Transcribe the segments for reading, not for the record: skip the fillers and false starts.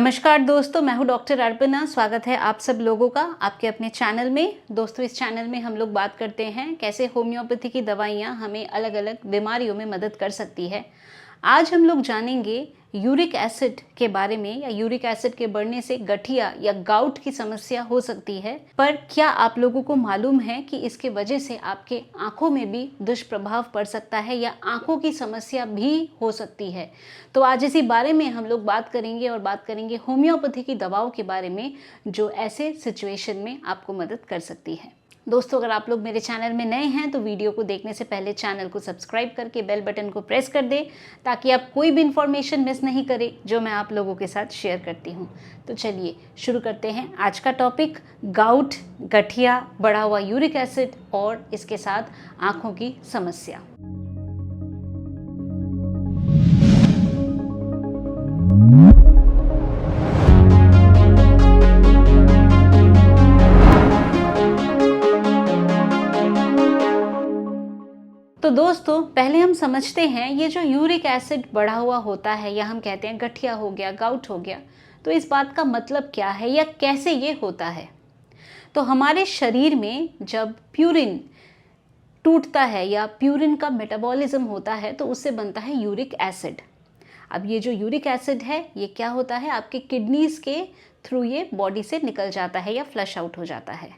नमस्कार दोस्तों, मैं हूं डॉक्टर अर्पणा। स्वागत है आप सब लोगों का आपके अपने चैनल में। दोस्तों, इस चैनल में हम लोग बात करते हैं कैसे होम्योपैथी की दवाइयां हमें अलग अलग बीमारियों में मदद कर सकती है। आज हम लोग जानेंगे यूरिक एसिड के बारे में, या यूरिक एसिड के बढ़ने से गठिया या गाउट की समस्या हो सकती है। पर क्या आप लोगों को मालूम है कि इसके वजह से आपके आंखों में भी दुष्प्रभाव पड़ सकता है या आंखों की समस्या भी हो सकती है। तो आज इसी बारे में हम लोग बात करेंगे और बात करेंगे होम्योपैथी की दवाओं के बारे में जो ऐसे सिचुएशन में आपको मदद कर सकती है। दोस्तों, अगर आप लोग मेरे चैनल में नए हैं तो वीडियो को देखने से पहले चैनल को सब्सक्राइब करके बेल बटन को प्रेस कर दें ताकि आप कोई भी इंफॉर्मेशन मिस नहीं करें जो मैं आप लोगों के साथ शेयर करती हूँ। तो चलिए शुरू करते हैं आज का टॉपिक, गाउट, गठिया, बढ़ा हुआ यूरिक एसिड और इसके साथ आँखों की समस्या। तो दोस्तों, पहले हम समझते हैं ये जो यूरिक एसिड बढ़ा हुआ होता है या हम कहते हैं गठिया हो गया, गाउट हो गया, तो इस बात का मतलब क्या है या कैसे ये होता है। तो हमारे शरीर में जब प्यूरिन टूटता है या प्यूरिन का मेटाबॉलिज्म होता है तो उससे बनता है यूरिक एसिड। अब ये जो यूरिक एसिड है ये क्या होता है, आपके किडनीज के थ्रू ये बॉडी से निकल जाता है या फ्लश आउट हो जाता है।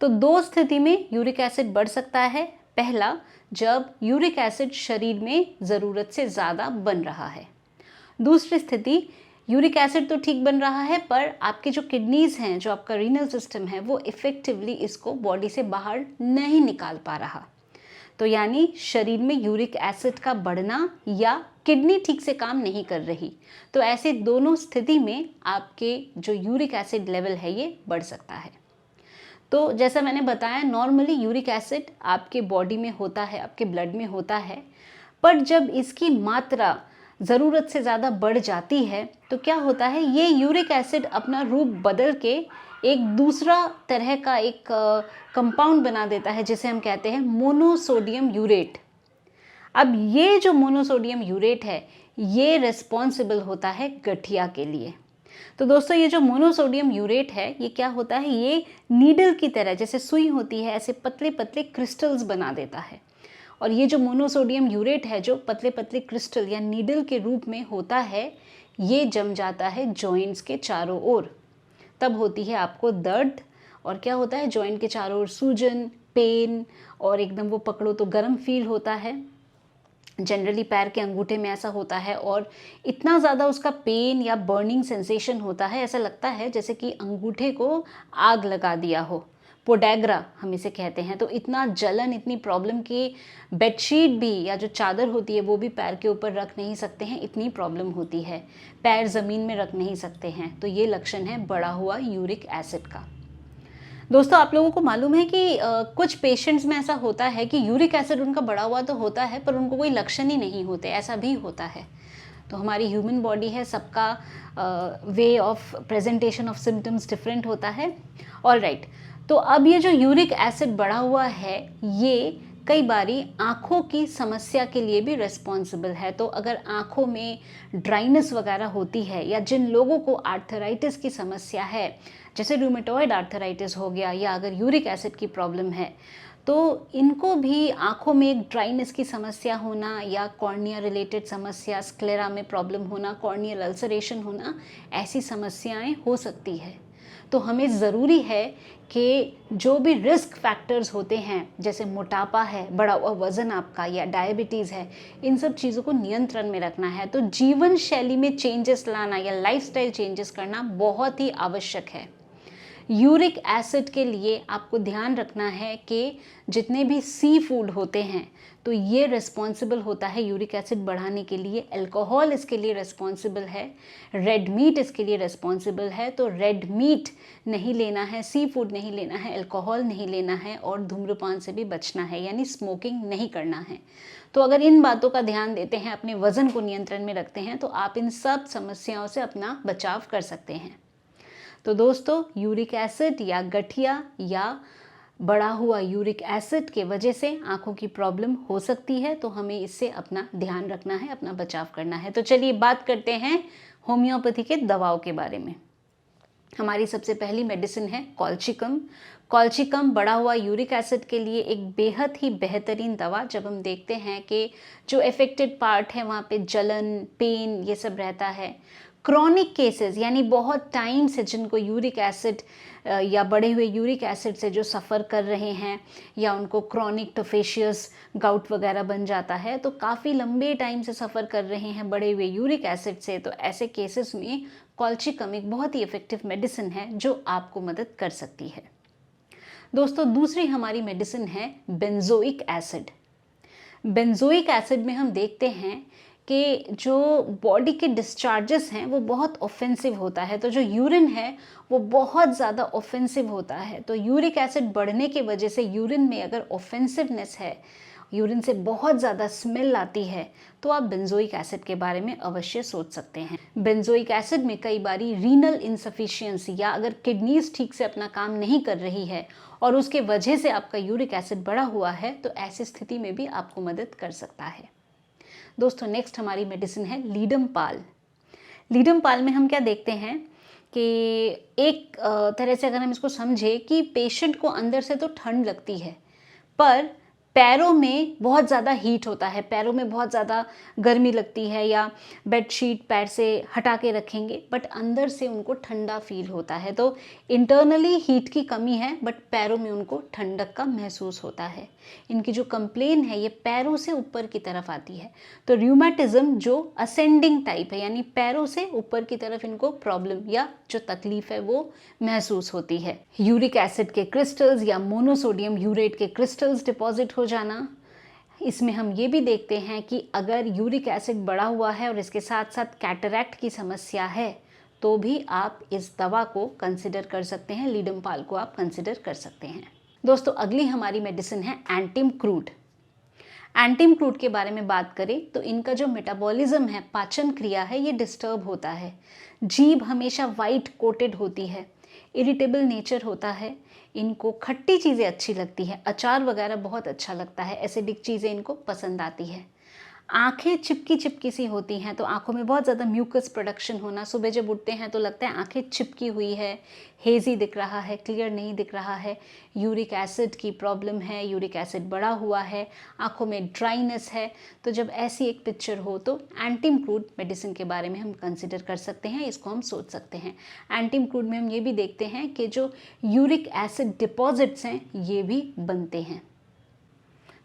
तो दो स्थिति में यूरिक एसिड बढ़ सकता है। पहला, जब यूरिक एसिड शरीर में ज़रूरत से ज़्यादा बन रहा है। दूसरी स्थिति, यूरिक एसिड तो ठीक बन रहा है पर आपके जो किडनीज हैं, जो आपका रीनल सिस्टम है, वो इफ़ेक्टिवली इसको बॉडी से बाहर नहीं निकाल पा रहा। तो यानी शरीर में यूरिक एसिड का बढ़ना या किडनी ठीक से काम नहीं कर रही। तो ऐसे दोनों स्थिति में आपके जो यूरिक एसिड लेवल है ये बढ़ सकता है। तो जैसा मैंने बताया, नॉर्मली यूरिक एसिड आपके बॉडी में होता है, आपके ब्लड में होता है, पर जब इसकी मात्रा ज़रूरत से ज़्यादा बढ़ जाती है तो क्या होता है, ये यूरिक एसिड अपना रूप बदल के एक दूसरा तरह का एक कंपाउंड बना देता है जिसे हम कहते हैं मोनोसोडियम यूरेट। अब ये जो मोनोसोडियम यूरेट है ये रिस्पॉन्सिबल होता है गठिया के लिए। तो दोस्तों, ये जो मोनोसोडियम यूरेट है ये क्या होता है, ये नीडल की तरह, जैसे सुई होती है, ऐसे पतले पतले क्रिस्टल्स बना देता है। और ये जो मोनोसोडियम यूरेट है जो पतले पतले क्रिस्टल या नीडल के रूप में होता है, ये जम जाता है जॉइंट्स के चारों ओर। तब होती है आपको दर्द, और क्या होता है, जॉइंट के चारों ओर सूजन, पेन, और एकदम वो पकड़ो तो गर्म फील होता है। जनरली पैर के अंगूठे में ऐसा होता है और इतना ज़्यादा उसका पेन या बर्निंग सेंसेशन होता है, ऐसा लगता है जैसे कि अंगूठे को आग लगा दिया हो। पोडैग्रा हम इसे कहते हैं। तो इतना जलन, इतनी प्रॉब्लम कि बेडशीट भी या जो चादर होती है वो भी पैर के ऊपर रख नहीं सकते हैं, इतनी प्रॉब्लम होती है। पैर ज़मीन में रख नहीं सकते हैं। तो ये लक्षण है बढ़ा हुआ यूरिक एसिड का। दोस्तों, आप लोगों को मालूम है कि कुछ पेशेंट्स में ऐसा होता है कि यूरिक एसिड उनका बढ़ा हुआ तो होता है पर उनको कोई लक्षण ही नहीं होते, ऐसा भी होता है। तो हमारी ह्यूमन बॉडी है, सबका way of presentation of symptoms different होता है। ऑलराइट, तो अब ये जो यूरिक एसिड बढ़ा हुआ है ये कई बारी आँखों की समस्या के लिए भी रिस्पॉन्सिबल है। तो अगर आँखों में ड्राइनेस वगैरह होती है या जिन लोगों को आर्थराइटिस की समस्या है, जैसे रूमेटॉइड आर्थराइटिस हो गया, या अगर यूरिक एसिड की प्रॉब्लम है, तो इनको भी आँखों में एक ड्राइनेस की समस्या होना या कॉर्निया रिलेटेड समस्या, स्क्लेरा में प्रॉब्लम होना, कॉर्नियल अल्सरेशन होना, ऐसी समस्याएं हो सकती है। तो हमें ज़रूरी है कि जो भी रिस्क फैक्टर्स होते हैं, जैसे मोटापा है, बढ़ा हुआ वज़न आपका, या डायबिटीज़ है, इन सब चीज़ों को नियंत्रण में रखना है। तो जीवन शैली में चेंजेस लाना या लाइफस्टाइल चेंजेस करना बहुत ही आवश्यक है। यूरिक एसिड के लिए आपको ध्यान रखना है कि जितने भी सी फूड होते हैं तो ये रिस्पॉन्सिबल होता है यूरिक एसिड बढ़ाने के लिए। अल्कोहल इसके लिए रिस्पॉन्सिबल है, रेड मीट इसके लिए रिस्पॉन्सिबल है। तो रेड मीट नहीं लेना है, सी फूड नहीं लेना है, अल्कोहल नहीं लेना है, और धूम्रपान से भी बचना है, यानी स्मोकिंग नहीं करना है। तो अगर इन बातों का ध्यान देते हैं, अपने वज़न को नियंत्रण में रखते हैं, तो आप इन सब समस्याओं से अपना बचाव कर सकते हैं। तो दोस्तों, यूरिक एसिड या गठिया या बढ़ा हुआ यूरिक एसिड के वजह से आँखों की प्रॉब्लम हो सकती है, तो हमें इससे अपना ध्यान रखना है, अपना बचाव करना है। तो चलिए बात करते हैं होम्योपैथी के दवाओं के बारे में। हमारी सबसे पहली मेडिसिन है कॉल्चिकम। कॉल्चिकम बढ़ा हुआ यूरिक एसिड के लिए एक बेहद ही बेहतरीन दवा। जब हम देखते हैं कि जो अफेक्टेड पार्ट है वहाँ पे जलन, पेन, ये सब रहता है। क्रॉनिक केसेस यानी बहुत टाइम से जिनको यूरिक एसिड या बढ़े हुए यूरिक एसिड से जो सफ़र कर रहे हैं, या उनको क्रॉनिक टोफेशियस गाउट वगैरह बन जाता है, तो काफ़ी लंबे टाइम से सफ़र कर रहे हैं बढ़े हुए यूरिक एसिड से, तो ऐसे केसेस में कॉल्चिकम एक बहुत ही इफ़ेक्टिव मेडिसिन है जो आपको मदद कर सकती है। दोस्तों, दूसरी हमारी मेडिसिन है बेंजोइक एसिड। बेंजोइक एसिड में हम देखते हैं कि जो बॉडी के डिस्चार्जेस हैं वो बहुत ऑफेंसिव होता है, तो जो यूरिन है वो बहुत ज़्यादा ऑफेंसिव होता है। तो यूरिक एसिड बढ़ने की वजह से यूरिन में अगर ऑफेंसिवनेस है, यूरिन से बहुत ज़्यादा स्मेल आती है, तो आप बेंजोइक एसिड के बारे में अवश्य सोच सकते हैं। बेंजोइक एसिड में कई बारी रीनल इंसफिशियंसी या अगर किडनीज ठीक से अपना काम नहीं कर रही है और उसके वजह से आपका यूरिक एसिड बढ़ा हुआ है, तो ऐसी स्थिति में भी आपको मदद कर सकता है। दोस्तों, नेक्स्ट हमारी मेडिसिन है लीडम पाल। लीडम पाल में हम क्या देखते हैं कि एक तरह से अगर हम इसको समझें कि पेशेंट को अंदर से तो ठंड लगती है, पर पैरों में बहुत ज़्यादा हीट होता है, पैरों में बहुत ज़्यादा गर्मी लगती है, या बेडशीट पैर से हटा के रखेंगे बट अंदर से उनको ठंडा फील होता है। तो इंटरनली हीट की कमी है बट पैरों में उनको ठंडक का महसूस होता है। इनकी जो कंप्लेन है ये पैरों से ऊपर की तरफ आती है। तो र्यूमेटिज्म जो असेंडिंग टाइप है, यानी पैरों से ऊपर की तरफ इनको प्रॉब्लम या जो तकलीफ है वो महसूस होती है। यूरिक एसिड के क्रिस्टल्स या मोनोसोडियम यूरेट के क्रिस्टल्स डिपॉजिट हो जाना। इसमें हम ये भी देखते हैं कि अगर यूरिक एसिड बढ़ा हुआ है और इसके साथ साथ कैटरैक्ट की समस्या है, तो भी आप इस दवा को कंसिडर कर सकते हैं, लीडम पाल को आप कंसिडर कर सकते हैं। दोस्तों, अगली हमारी मेडिसिन है एंटिम क्रूड। एंटिम क्रूड के बारे में बात करें तो इनका जो मेटाबॉलिज्म है, पाचन क्रिया है, ये डिस्टर्ब होता है। जीभ हमेशा वाइट कोटेड होती है, इरिटेबल नेचर होता है, इनको खट्टी चीज़ें अच्छी लगती है, अचार वगैरह बहुत अच्छा लगता है, एसिडिक चीज़ें इनको पसंद आती है। आंखें चिपकी चिपकी सी होती हैं, तो आंखों में बहुत ज़्यादा म्यूकस प्रोडक्शन होना, सुबह जब उठते हैं तो लगता है आंखें चिपकी हुई है, हेजी दिख रहा है, क्लियर नहीं दिख रहा है। यूरिक एसिड की प्रॉब्लम है, यूरिक एसिड बढ़ा हुआ है, आंखों में ड्राइनेस है। तो जब ऐसी एक पिक्चर हो तो एंटिम क्रूड मेडिसिन के बारे में हम कंसिडर कर सकते हैं, इसको हम सोच सकते हैं। एंटिम क्रूड में हम ये भी देखते हैं कि जो यूरिक एसिड डिपॉजिट्स हैं ये भी बनते हैं।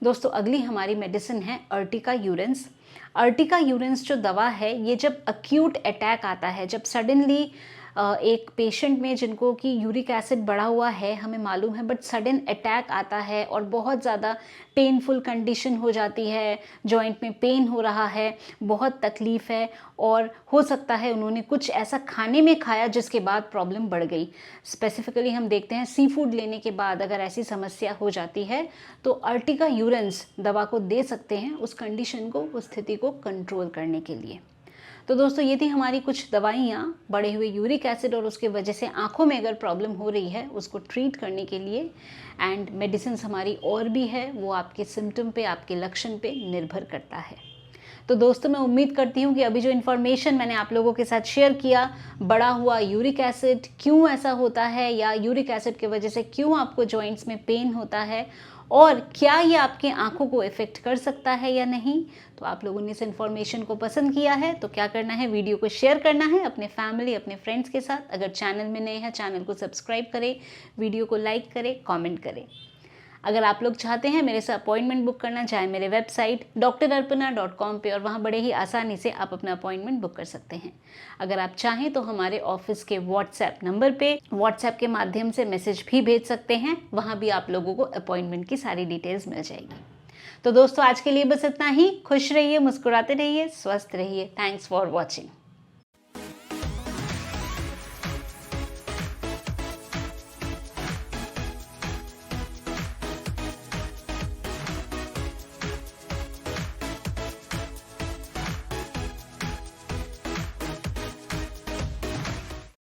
दोस्तों, अगली हमारी मेडिसिन है अर्टिका यूरेंस। अर्टिका यूरेंस जो दवा है ये जब अक्यूट अटैक आता है, जब सडनली एक पेशेंट में जिनको कि यूरिक एसिड बढ़ा हुआ है हमें मालूम है, बट सडन अटैक आता है और बहुत ज़्यादा पेनफुल कंडीशन हो जाती है, जॉइंट में पेन हो रहा है, बहुत तकलीफ़ है, और हो सकता है उन्होंने कुछ ऐसा खाने में खाया जिसके बाद प्रॉब्लम बढ़ गई। स्पेसिफिकली हम देखते हैं सी फूड लेने के बाद अगर ऐसी समस्या हो जाती है तो अर्टिका यूरेंस दवा को दे सकते हैं उस कंडीशन को, उस स्थिति को कंट्रोल करने के लिए। तो दोस्तों, ये थी हमारी कुछ दवाइयाँ बढ़े हुए यूरिक एसिड और उसके वजह से आंखों में अगर प्रॉब्लम हो रही है उसको ट्रीट करने के लिए। एंड मेडिसिन हमारी और भी है, वो आपके सिम्टम पे, आपके लक्षण पे निर्भर करता है। तो दोस्तों, मैं उम्मीद करती हूँ कि अभी जो इन्फॉर्मेशन मैंने आप लोगों के साथ शेयर किया, बढ़ा हुआ यूरिक एसिड क्यों ऐसा होता है, या यूरिक एसिड की वजह से क्यों आपको जॉइंट्स में पेन होता है, और क्या ये आपके आंखों को इफ़ेक्ट कर सकता है या नहीं, तो आप लोगों ने इस इन्फॉर्मेशन को पसंद किया है तो क्या करना है, वीडियो को शेयर करना है अपने फैमिली, अपने फ्रेंड्स के साथ। अगर चैनल में नए हैं, चैनल को सब्सक्राइब करें, वीडियो को लाइक करें, कमेंट करें। अगर आप लोग चाहते हैं मेरे से अपॉइंटमेंट बुक करना, चाहे मेरे वेबसाइट drarpana.com पे, और वहाँ बड़े ही आसानी से आप अपना अपॉइंटमेंट बुक कर सकते हैं। अगर आप चाहें तो हमारे ऑफिस के व्हाट्सएप नंबर पे व्हाट्सएप के माध्यम से मैसेज भी भेज सकते हैं, वहाँ भी आप लोगों को अपॉइंटमेंट की सारी डिटेल्स मिल जाएगी। तो दोस्तों, आज के लिए बस इतना ही। खुश रहिए, मुस्कुराते रहिए, स्वस्थ रहिए। Thanks for watching.